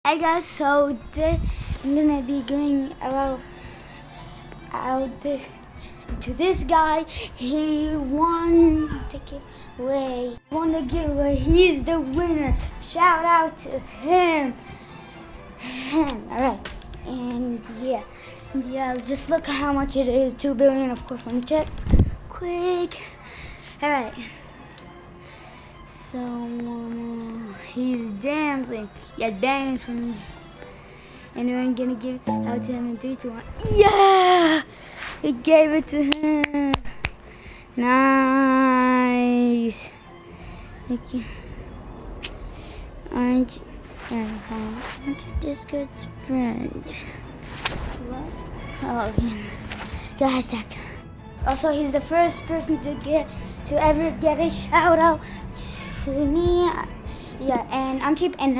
Hey guys, so I'm gonna be going out this to this guy. He won the giveaway. Won the giveaway. He's the winner. Shout out to him. Alright. And yeah, just look how much it is. 2 billion, of course. Let me check quick. Alright. So he's dancing. Yeah, dance for me. And we're gonna give it out to him in 3, 2, 1. Yeah! We gave it to him. Nice. Thank you. Aren't you Discord's friend? What? Oh, gosh, that. Also, he's the first person to ever get a shout out to me. Yeah, and I'm cheap, and